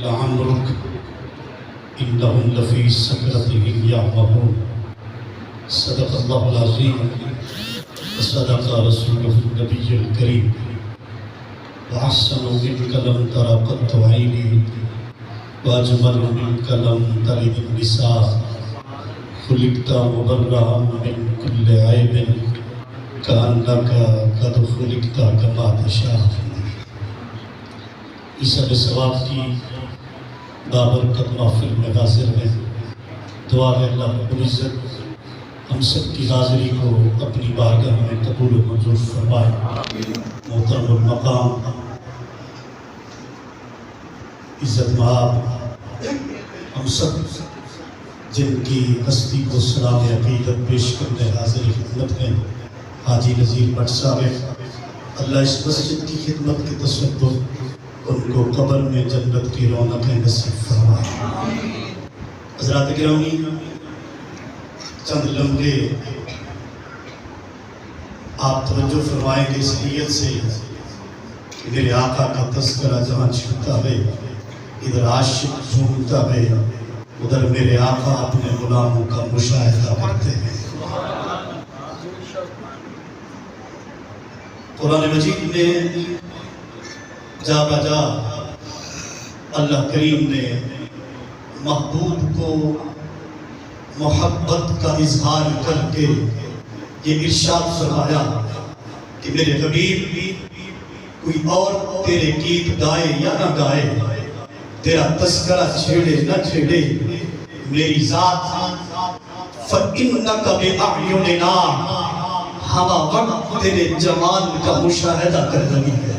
لعمرك إنهم لفي سكرتهم يعمهون صدق الله العظيم وصدق رسوله النبي الكريم وأحسن منك لم تر قط عيني وأجمل منك لم تلد النساء خلقت مبرأ من كل عيب كأنك قد خلقت كما تشاء. عیسیٰ علیہ السلام کی بابرکت محفل میں حاضر ہیں. دعا ہے اللہ رب العزت ہم سب کی حاضری کو اپنی بارگاہ میں قبول و منظور فرمائے. محترم المقام عزت مآب ہم سب جن کی ہستی کو سلام عقیدت پیش کرنے حاضر خدمت ہیں حاجی نذیر بٹ صاحب، اللہ اس مسجد کی خدمت کے تصور ان کو قبر میں جنت کی رونقیں نصیب فرمائے. حضرات گرامی، چند لمحے آپ توجہ فرمائیں گے اس نیت سے کہ میرے آقا کا تذکرہ جہاں چھوٹا ہے ادھر عاشق جھومتا ہے، ادھر میرے آقا اپنے غلاموں کا مشاہدہ کرتے ہیں. قرآن مجید میں جا بجا اللہ کریم نے محبوب کو محبت کا اظہار کر کے یہ ارشاد فرمایا کہ میرے حبیب کوئی اور تیرے گیت گائے یا نہ گائے، تیرا تذکرہ چھیڑے نہ چھیڑے، میری ذات فَإِنَّكَ بِأَعْيُنِنَا ہما وقت تیرے جمال کا مشاہدہ کر رہی ہے.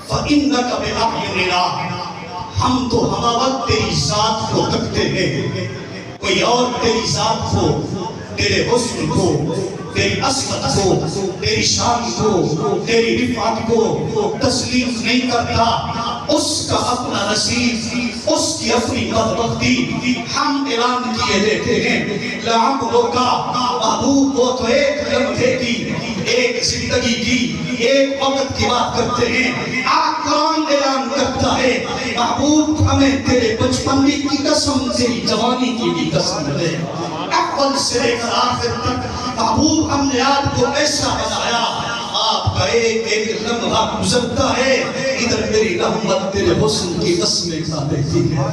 فَإِنَّكَ بِأَعْيُنِنَا ہم تو ہما وقت تیری ذات کو تکتے ہیں، کوئی اور تیری ذات کو، تیرے حسن کو، تیری عظمت کو، تیری شان کو، تیری رفعت کو تسلیم نہیں کرتا. اس کا اپنا نصیب، اس کی اپنی بدبختی ہم اعلان کیے دیتے ہیں. لعمرک محبوب وہ تو ایک لمحے کی، ایک زندگی کی، ایک وقت کی بات کرتے ہیں. آج قرآن اعلان کرتا ہے محبوب ہمیں تیرے بچپنی کی قسم، تیری جوانی کی بھی قسم ہے. اول سے لے کر آخر تک محبوب ہم نے آپ کو ایسا بنایا، آپ کا ایک ایک لمحہ گزرتا ہے ادھر میری رحمت تیرے حسن کی قسمیں کھا دیتی ہے.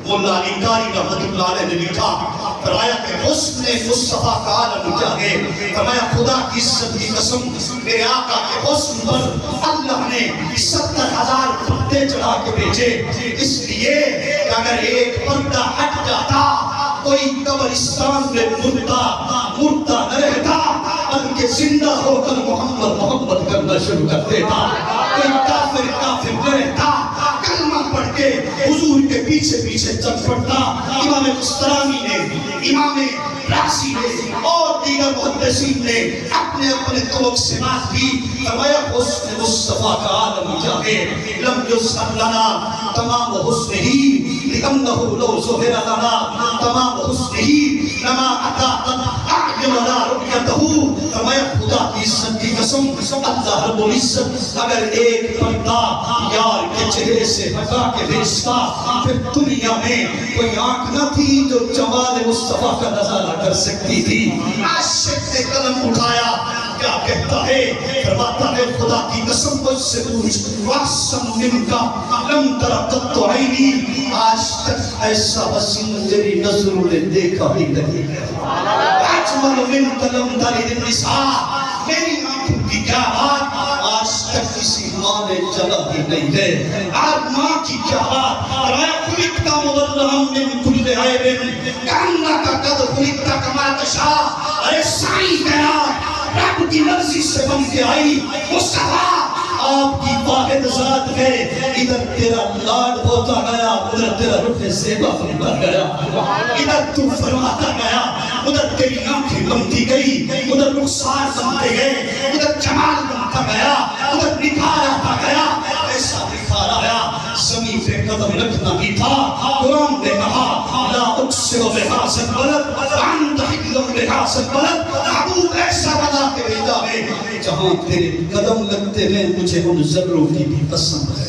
مولا علی قاری رحمت اللہ علیہ نے لکھا، فرمایا کہ حسن مصطفیٰ کا عالم کیا ہے. فرمایا خدا کی عزت کی قسم میرے آقا کے حسن پر اللہ نے 70,000 پردے چڑھا کے بھیجے، اس لیے کہ اگر ایک پردہ ہٹ جاتا کوئی قبرستان میں مردہ نہ رہتا بلکہ زندہ ہو کر محمد کرنا شروع کر دیتا. کوئی کافر نہ رہتا کلمہ پڑھ کے حضور کے پیچھے پیچھے چل پڑتا. امام مسترانی نے، امام راسی نے اور دیگر محدثین نے اپنے اپنے طرق سے بات کی. فرمایا حسن مصطفیٰ کا عالم کیا ہے. لم یظہر لنا تمام حسنہ لأنہ لو ظہر لنا تمام حسنہ لما اطاعت اعیننا رؤیتہ. فرمایا خدا کی عزت کی قسم اللہ رب العزت اگر ایک پردہ یار کے چہرے سے ہٹا کے بھیجتا پھر دنیا میں کوئی آنکھ نہ تھی جو جمال مصطفیٰ کا نظارہ کر سکتی تھی. عاشق نے قلم اٹھایا کیا کہتا ہے؟ فرماتا ہے خدا کی قسم مجھ سے پوچھ وَأَحْسَنُ مِنْكَ لَمْ تَرَ قَطُّ عَيْنِي آج تک ایسا حسین میری نظروں نے دیکھا ہی نہیں ہے. وَأَجْمَلُ مِنْكَ لَمْ تَلِدِ النِّسَاء میری آنکھوں کی کیا بات آج تک کسی ماں نے چلا ہی نہیں ہے. آج ماں کی کیا بات خلقت مبرأ من کل عیب کأنک قد خلقت کما تشاء. ارے ساری کائنات رب کی مرضی سے بن کے آئی. مصطفیٰ آپ کی واحد ذات ہے، ادھر تیرا لاڈ ہوتا گیا، ادھر تیرا رخ زیبا بنتا گیا، ادھر تو فرماتا گیا، ادھر تیری آنکھیں بنتی گئی، ادھر رخسار بنتے گئے، ادھر جمال بنتا گیا، ادھر نکھار آتا گیا. ایسا نکھار آیا زمین پہ قدم رکھنا بھی تھا. قرآن نے کہا لا اقسم بہذا البلد وانت حل بہذا البلد. محبوب ایسا بنا کے بھیجا ہے جہاں تیرے قدم لگتے ہیں مجھے ان ذروں کی بھی قسم ہے.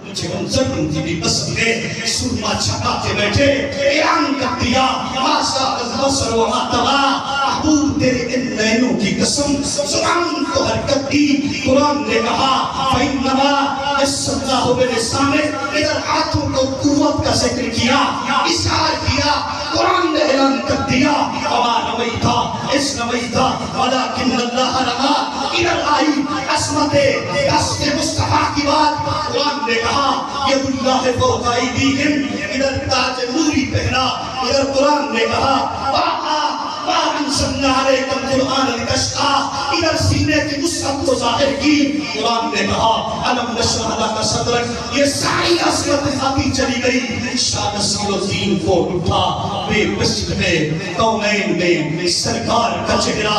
مجھے منظر ان کی بھی پسند ہے، سرما چھپاتے بیٹھے اعلان کر دیا ماسا البصر وما طغى، محبوب تیرے ان نینوں کی قسم زبان کو حرکت دی، قرآن نے کہا فإنما يسر الله بلسانه، ادھر ہاتھوں کو قوت کا ذکر کیا، اظہار کیا، قرآن نے اعلان کر دیا وما رمیتا اذ رمیتا ولکن اللہ رمی، ادھر آئی عظمت دست مصطفیٰ کی بات، قرآن نے کہا ید اللہ فوق ایدیہم، ادھر تاج نوری پہنا، ادھر قرآن نے کہا وَأَنزَلْنَا عَلَيْكَ الْقُرْآنَ لِتَشْقَىٰ، ادھر سینے کی وسعت کو ظاہر کی، قرآن نے کہا أَلَمْ نَشْرَحْ لَكَ صَدْرَكَ، یہ ساری عظمت آتی چلی گئی، شاہ نصیر الدین کو اٹھا بے مسجد میں کونین میں سرکار کا چہرہ،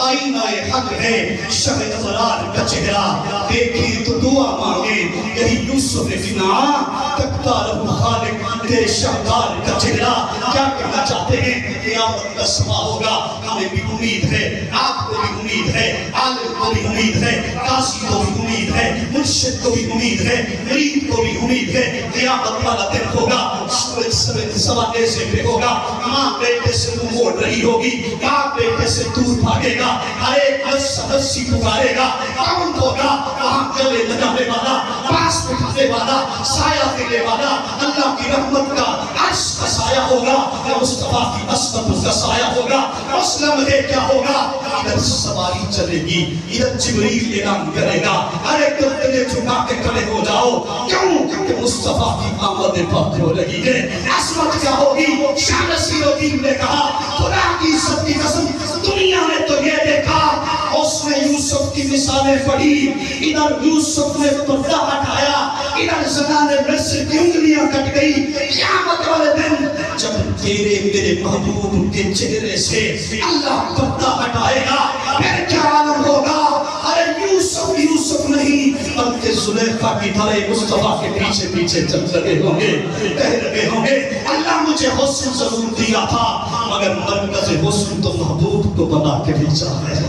آئینہ حق ہے شب ابرار کا چہرہ، دیکھیں تو دعا مانگے یہی یوسف کنعان، تکتا رب خالق تیرے شاہکار کا چہرہ، کیا کہنا چاہتے ہیں؟ قیامت کا سما ہوگا، ہمیں بھی امید ہے، آپ کو بھی امید ہے، عالم کو بھی امید ہے، قاضی کو بھی امید ہے، مرشد کو بھی امید ہے، مرید کو بھی امید ہے، قیامت والا دن ہوگا، سورج سوانے سے پہ ہوگا، ماں بیٹے سے منہ موڑ رہی ہوگی، باپ بیٹے سے دور بھاگے گا، ہر ایک نفسی پکارے گا، کون ہوگا وہاں گلے لگانے والا، پاس بٹھانے والا، سایہ دینے والا، اللہ کی رحمت کا عرش کا سایہ ہوگا، یا مصطفیٰ کی عصمت کا سایہ ہوگا، مسلم ہے کیا ہوگا؟ ادھر سواری چلے گی، ادھر جبریل اعلان کرے گا، ہر ایک دل جھکا کے کھڑے ہو جاؤ، کیوں کہ مصطفیٰ کی آمد پاک ہو رہی ہے، عصمت کیا ہوگی؟ شاہ نصیر الدین نے کہا خدا کی عزت کی قسم دنیا نے تو یہ دیکھا، اس نے یوسف کی مثالیں پڑھی، ادھر یوسف نے پردہ ہٹایا، ادھر زنانے مصر کی انگلیاں کٹ گئی، قیامت والے دن جب تیرے میرے محبوب کے چہرے سے اللہ پردہ ہٹائے گا، پھر کیا عالم ہوگا؟ ارے یوسف یوسف نہیں بلکہ زلیخا کی طرح مصطفیٰ کے پیچھے پیچھے چل رہے ہوں گے، کہہ رہے ہوں گے اللہ مجھے حسن ضرور دیا تھا مگر مرکز حسن تو محبوب کو بنا کے بھیجا ہے۔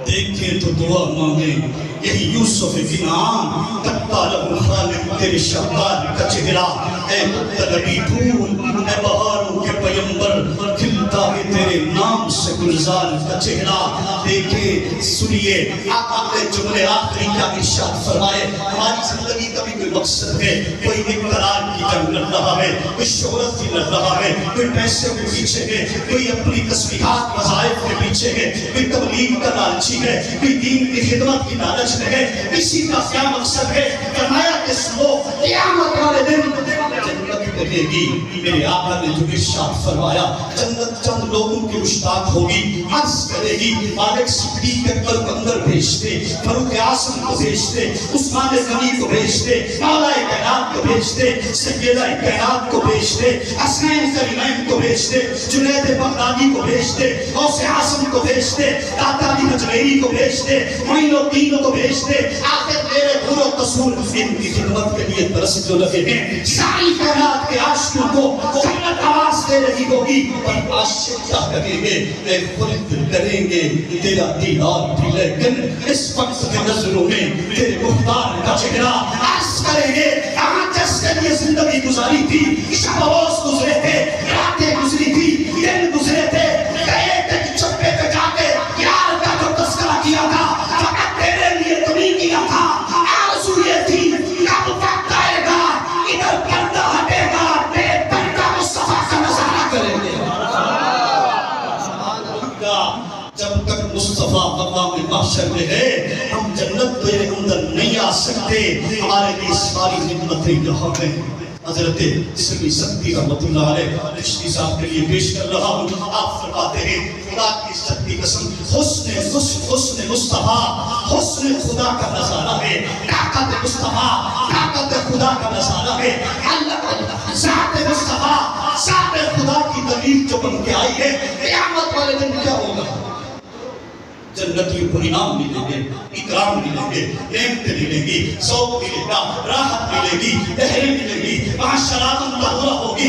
دیکھیں تو دعا مانگیں یہی یوسف کنعان، تکتا رب خالق تیرے شاہکار کا چہرہ، اے طلبی پھول، اے بہاروں کے پیمبر، کھلتا ہے تیرے نام سے گلزار کا چہرہ، دیکھیں سنیے آقا نے جملے آخری کیا ارشاد فرمائے، ہماری زندگی کا بھی کوئی مقصد ہے، کوئی اقتدار کی جنگ لڑ رہا ہے، کوئی شہرت کی لڑ رہا ہے، کوئی پیسے کے پیچھے ہے، کوئی اپنی تسبیحات وظائف کے پیچھے ہے، کوئی تبلیغ کا لالچی ہے، کوئی دین کی خدمت کی لالچ میں ہے، اسی کا کیا مقصد ہے؟ فرمایا کہ سنو قیامت والے دن جنت کہے گی، میرے آقا نے جو ارشاد فرمایا جنت چند لوگوں کی مشتاق ہوگی، عرض کرے گی مالک صدیق اکبر کو اندر بھیجتے، فاروق اعظم کو بھیجتے، عثمان غنی کو بھیجتے، مولا کائنات کو بھیجتے، سیدہ کائنات کو بھیجتے، حسنین کریمین کو بھیجتے، جنید بغدادی کو بھیجتے، غوث اعظم کو بھیجتے، داتا علی حجویری کو بھیجتے، معین الدین کو بھیجتے، آخر میرے غور و قصور ان کی خدمت کے لیے ترس جو لگے ہیں، ساری کائنات کے عاشقوں کو جنت آواز دے رہی ہوگی، اور عاشق کیا کہیں گے؟ اے خلد کریں گے تیرا دیدار بھی، لیکن اس وقت کے نظروں میں تیرے مختار کا چہرہ، عرض کریں گے کہاں جس کے لیے زندگی گزاری تھی، شب روز گزرے تھے، راتیں گزری تھی، دن گزرے تھے، گئے تھے چپے پہ جا کے یار کا جو تذکرہ کیا تھا فقط تیرے لیے تو نہیں کیا تھا، آرزو یہ تھی کب وقت آئے گا ادھر پردہ ہٹے گا، بے پردہ مصطفیٰ کا نظارہ کریں گے۔ جب تک مصطفیٰ مقام محشر میں ہے ہم جنت تیرے اندر نہیں آ سکتے، ہمارے لیے ساری نعمتیں یہاں ہیں۔ حضرت سلمی سکتی رحمت اللہ علیہ رشتی صاحب کے لیے پیش کر رہا ہوں، آپ فرماتے ہیں خدا کی عزت کی قسم حسن مصطفیٰ حسن خدا کا نظارہ ہے، طاقت مصطفیٰ طاقت خدا کا نظارہ ہے، ذات مصطفیٰ ذات خدا کی دلیل جو بن کے آئی ہے۔ قیامت والے دن کیا ہوگا؟ جنتیوں کو انعام ملیں گے، اکرام ملیں گے، نعمتیں ملیں گی، ذوق ملے گا، راحت ملے گی، لہریں ملیں گی، وہاں شراب طہورہ ہوگی،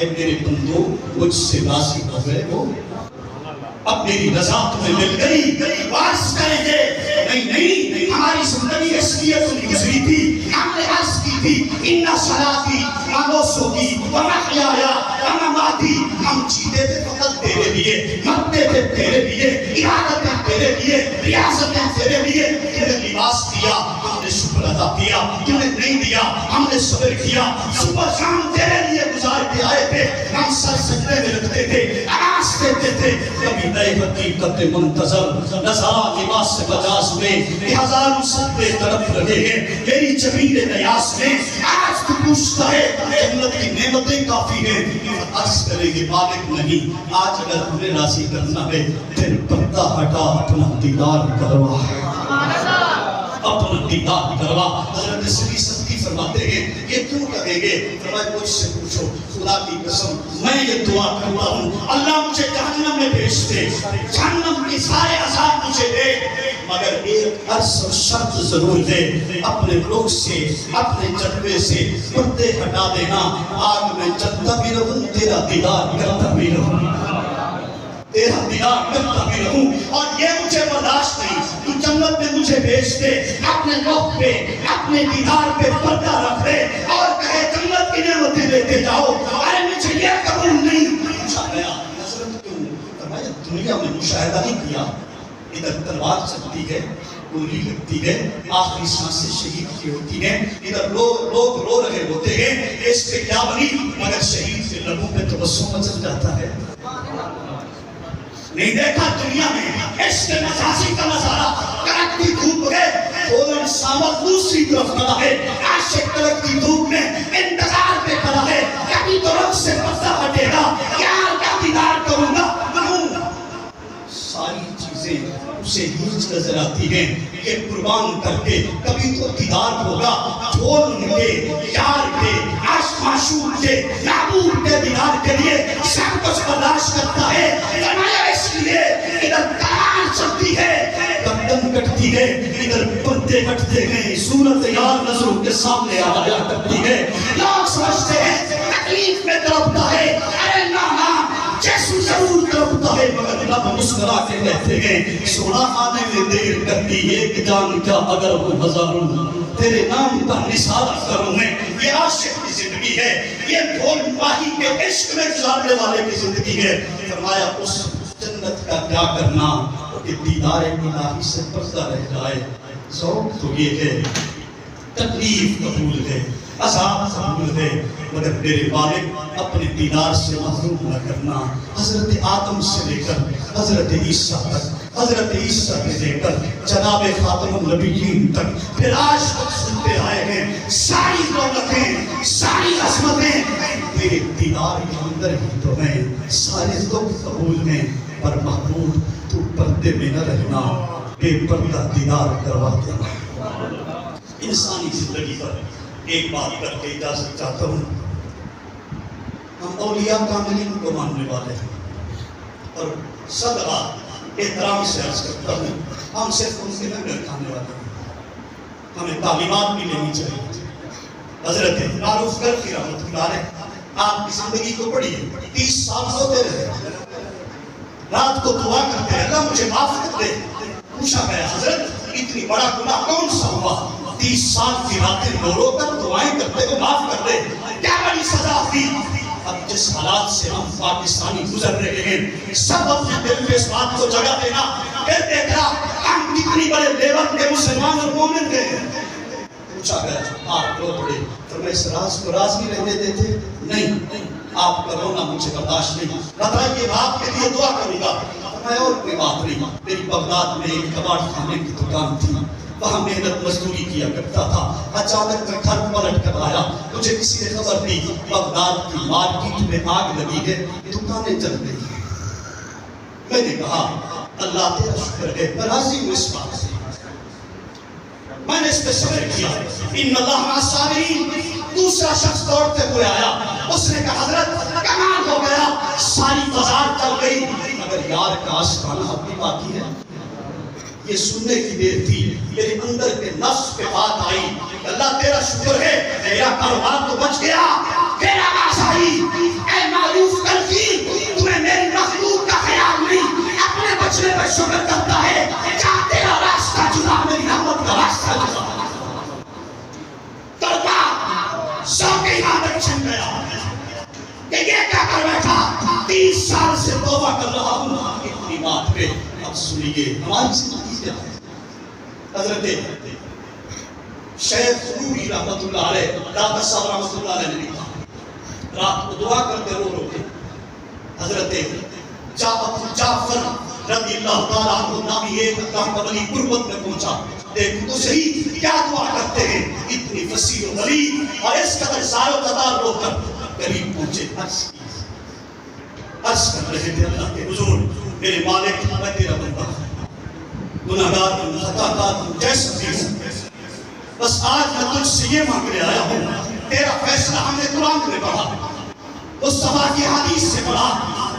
میرے بندو مجھ سے راضی ہو گئے ہو، اب میری رضا تمہیں مل گئی، واس کریں گے نہیں ہماری زندگی اصلیت نہیں گزری تھی، ہم نے عرض کی تھی ان صلاتی و نسکی و محیای و مماتی، ہم جیتے تھے فقط تیرے لیے، مرتے تھے تیرے لیے، عبادتیں تیرے لیے، ریاستیں تیرے لیے، تم نے لباس دیا ہم نے شکر ادا کیا، تم نے نہیں دیا ہم نے صبر کیا، صبح شام تیرے لیے گزار کے آئے تھے، ہم سر سجدے میں رکھتے تھے، آواز دیتے تھے، کبھی نئے حقیقت منتظر نظارہ لباس سے بجاز میں کہ ہزاروں سجدے طرف رہے ہیں میری جمیل نیاز میں، آج تو پوچھتا ہے جنت کی نعمتیں کافی ہیں، عرض کریں گے مالک نہیں، آج اگر ہمیں راضی کرنا ہے پھر پردہ ہٹا اپنا دیدار کروا، اپنا دیدار کروا۔ حضرت سری صدقی فرماتے ہیں یہ کیوں کہیں گے؟ فرمایا مجھ سے پوچھو، خدا کی قسم میں یہ دعا کرتا ہوں اللہ مجھے جہنم میں بھیج دے، جہنم کے سارے عذاب مجھے دے، مگر ایک عرض و شرط ضرور دے، اپنے رخ سے اپنے جلوے سے پردے ہٹا دینا، آگ میں جلتا بھی رہوں تیرا دیدار کرتا بھی رہوں، تیرا دیدار کرتا بھی رہوں، اور یہ مجھے برداشت نہیں، تو جنت میں مجھے بھیج دے، اپنے رخ پہ اپنے دیدار پہ پردہ رکھ دے اور کہے جنت کی نعمتیں لیتے جاؤ، ارے مجھے یہ قبول نہیں۔ پوچھا گیا حضرت کیوں؟ فرمایا دنیا میں مشاہدہ نہیں کیا، ادھر تلوار چلتی ہے، گولی لگتی ہے، آخری سانسیں شہید کی ہوتی ہیں، ادھر لوگ رو رہے ہوتے ہیں، اس پہ کیا بنی؟ مگر شہید کے لبوں پہ تبسم مچل جاتا ہے۔ نہیں دیکھا دنیا میں عشق مجازی کا نظارہ، کڑکتی دھوپ ہے فوراً سامت دوسری طرف کھڑا ہے، عاشق کڑکتی دھوپ میں انتظار پہ کھڑا ہے، کبھی تو رب سے پردہ ہٹے گا، یار کا دیدار کروں گا، ساری چیزیں اسے ہیچ نظر آتی ہیں، یہ قربان کر کے کبھی تو دیدار ہوگا، ڈھول کے یار کے معشوق کے محبوب کے دیدار کے لیے سب کچھ برداشت کرتا ہے۔ فرمایا اس لیے ادھر تلوار چلتی ہے، گردن کٹتی ہے، ادھر پردے کٹتے ہیں، صورت یار نظروں کے سامنے آیا کرتی ہے، لوگ سمجھتے ہیں تکلیف میں تڑپتا ہے، ارے نہ جیسو ضرور تڑپتا ہے، مگر لب مسکرا کے کہتے ہیں سونا آنے میں دیر کرتی ایک جان کیا اگر وہ ہزاروں تیرے نام پر نثار کروں میں۔ یہ عاشق کی زندگی ہے، یہ ڈھول ماہی کے عشق میں گزارنے والے کی زندگی ہے۔ فرمایا اس جنت کا کیا کرنا کہ دیدار الہی سے پردہ رہ جائے، ذوق تو یہ ہے تکلیف قبول ہے، عذاب قبول ہے، مگر میرے مالک اپنے دیدار سے محروم نہ کرنا۔ حضرت آدم سے لے کر حضرت عیسیٰ تک، حضرت عیسیٰ سے لے کر جناب خاتم النبیین تک، پھر آج تک سنتے آئے ہیں ساری دولتیں ساری عظمتیں تیرے دیدار کے اندر ہی تو ہیں، سارے دکھ قبول ہیں، پر محبوب تو پردے میں نہ رہنا، بے پردہ دیدار کروا دینا۔ انسانی زندگی پر ایک بات کر کے اجازت چاہتا ہوں، ہم اولیاء کاملین کو ماننے والے ہیں اور صدقہ احترام سے عرض کرتا ہوں ہم صرف ان کے لنگر کھانے والے ہیں، ہمیں تعلیمات بھی لینی چاہیے۔ حضرت معروف کرفی رحمۃ اللہ علیہ آپ کی زندگی کو پڑھیے، 30 سال ہوتے رہے، رات کو دعا کرتے ہیں اللہ مجھے معاف کر دے۔ پوچھا گیا حضرت اتنی بڑا گناہ کون سا ہوا؟ 30 سال کی راتیں رو رو کر دعائیں کرتے ہوئے معاف کر دے، کیا بڑی سزا تھی؟ اب جس حالات سے ہم پاکستانی گزر رہے ہیں سب اپنے دل میں اس بات کو جگہ دینا، پھر دیکھنا ہم کتنی بڑے لیول کے مسلمان اور مومن تھے۔ پوچھا گیا آپ رو پڑے، تو میں اس راز کو راز نہیں رہنے دیتے؟ نہیں، آپ کا رونا مجھے برداشت نہیں، بتائیے آپ کے لیے دعا کروں گا۔ میں اور کوئی بات نہیں، میری بغداد میں ایک کباڑ خانے کی دکان تھی، وہاں محنت مزدوری کیا کرتا تھا، اچانک میں گھر پلٹ کر آیا، مجھے کسی نے خبر دی بغداد کی مارکیٹ میں آگ لگی ہے، دکانیں جل گئی۔ میں نے کہا اللہ تیرا شکر ہے، میں راضی ہوں اس بات سے، میں نے اس پہ صبر کیا۔ ان اللہ مع الصابرین۔ دوسرا شخص دوڑتے ہوئے آیا، اس نے کہا حضرت کمال ہو گیا، ساری بازار چل گئی مگر یار کا آشکانہ اب بھی باقی ہے۔ یہ سننے کی دیر تھی، میرے اندر کے نفس پہ بات آئی، اللہ تیرا شکر ہے میرا کاروبار تو بچ گیا، پھر آواز آئی اے معروف تلقین تمہیں میری مخلوق کا خیال نہیں اپنے بچنے پر شکر کرتا ہے جا تیرا راستہ جدا میری رحمت کا راستہ جدا تڑپا سب کے عادت چھن گیا کہ یہ کیا کر بیٹھا 30 سال سے توبہ کر رہا ہوں اتنی بات پہ اب سنیے ہماری زندگی کیا ہے حضرت شیخ نوری رحمت اللہ علیہ داتا صاحب رحمت اللہ علیہ نے لکھا رات کو دعا کرتے رو رو کے حضرت جعفر رضی اللہ تعالیٰ عنہ نامی ایک اللہ کا ولی قربت میں پہنچا دیکھو تو صحیح کیا دعا کرتے ہیں اتنی وسیع و غریب اور اس قدر زار و قدار رو کر قریب پہنچے عرض کر رہے تھے اللہ کے حضور میرے مالک میں تیرا بندہ گناہگار ہوں خطا کار ہوں جیسا بھی ہوں بس آج میں تجھ سے یہ مانگنے آیا ہوں تیرا فیصلہ ہم نے قرآن میں پڑھا مصطفیٰ کی حدیث سے پڑھا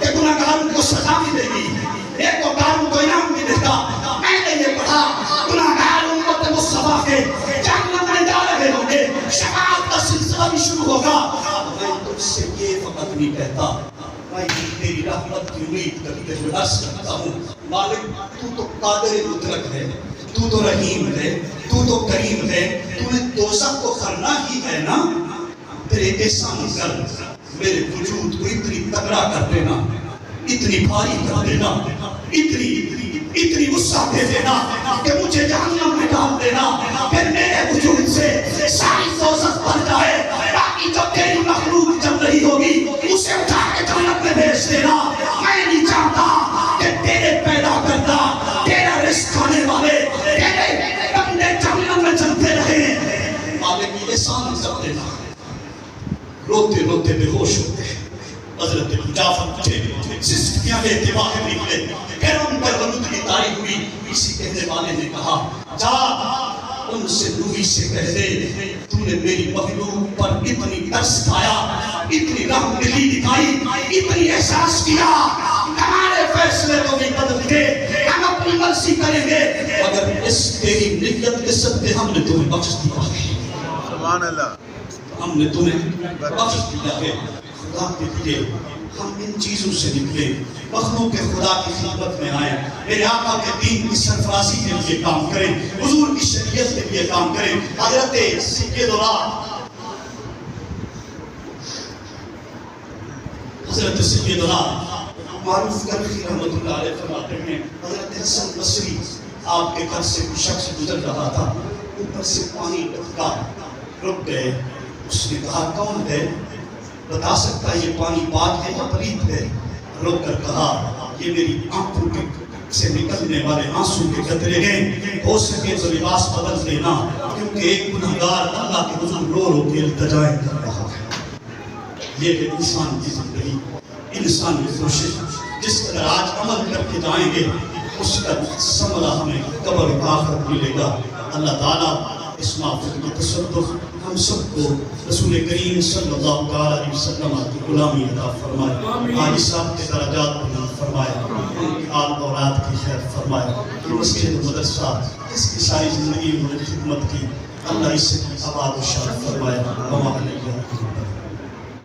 کہ گناہگاروں کو سزا بھی دے گی نیکوکاروں کو انعام بھی دے گا میں نے یہ پڑھا گناہگار امت مصطفیٰ کے جہنم میں جا رہے ہوں گے شفاعت کا سلسلہ بھی شروع ہوگا میں تجھ سے یہ فقط نہیں کہتا میں تیری رحمت کی امید کرتے ہوئے عرض کرتا ہوں مالک تو تو قادر مطلق ہے تو تو رحیم ہے تو تو کریم ہے تو نے دوزخ کو کرنا ہی ہے نا پھر ایک احسان کر میرے وجود کو اتنی تگڑا کر دینا اتنی بھاری کر دینا اتنی غصہ دے دینا کہ مجھے جہنم میں ڈال دینا پھر میرے وجود سے ساری دوزخ بھر جائے باقی جو تیری مخلوق چل رہی ہوگی اسے اٹھا کے جہنم میں بھیج دینا میں نہیں چاہتا کہ تیرے پیدا کرتا تیرا رزق کھانے والے تیرے بندے جہنم میں چلتے رہے مالک یہ احسان کر دینا روتے روتے بے ہوش ہوتے حضرت جعفر مجھے سسکیاں بے اتباع نکلے پھر ان پر ولود کی تاریخ ہوئی اسی کہنے والے نے کہا جا ان سے نوری سے کہہ دے تو نے میری مخلوق پر اتنی ترس کھایا اتنی رحم دلی دکھائی اتنی احساس کیا ہمارے فیصلے کو بھی بدل کے ہم اپنی مرضی کریں گے اگر اس تیری نیت کے صدقے ہم نے تمہیں بخش دیا ہے سبحان اللہ ہم نے تمہیں بخش دیا ہے خدا کے لیے ہم ان چیزوں سے نکلے مخلوق کے خدا کی خدمت میں آئے میرے آقا کے دین کی سرفرازی کے لیے کام کریں حضور کی شریعت کے لیے کام کریں حضرت سیدنا حضرت سیدنا معروف کرخی رحمت اللہ علیہ فرماتے ہیں حضرت حسن بصری آپ کے گھر سے کوئی شخص گزر رہا تھا اوپر سے پانی ٹپکا رک گئے اس نے کہا کون ہے بتا سکتا ہے یہ پانی پاک ہے یا پلید ہے رک کر کہا یہ میری آنکھوں کے سے نکلنے والے آنسو کے قطرے ہیں ہو سکے تو لباس بدل دینا کیونکہ ایک گنہگار اللہ کے حضور رو رو کے التجائیں کر رہا ہے یہ ہے انسان کی زندگی انسان کی کوشش جس قدر آج عمل کر کے جائیں گے اس کا ثمرہ ہمیں قبر و آخرت ملے گا اللہ تعالیٰ اس محفل کی تصدق ہم سب کو رسول کریم صلی اللہ علیہ وسلم کی غلامی عطا فرمائے حاجی صاحب کے درجات بلند فرمائے ان کی آل اولاد کی خیر فرمائے یہ مسجد مدرسہ اس کی ساری زندگی میں خدمت کی اللہ اس سے آباد و شاد فرمائے وما علیہ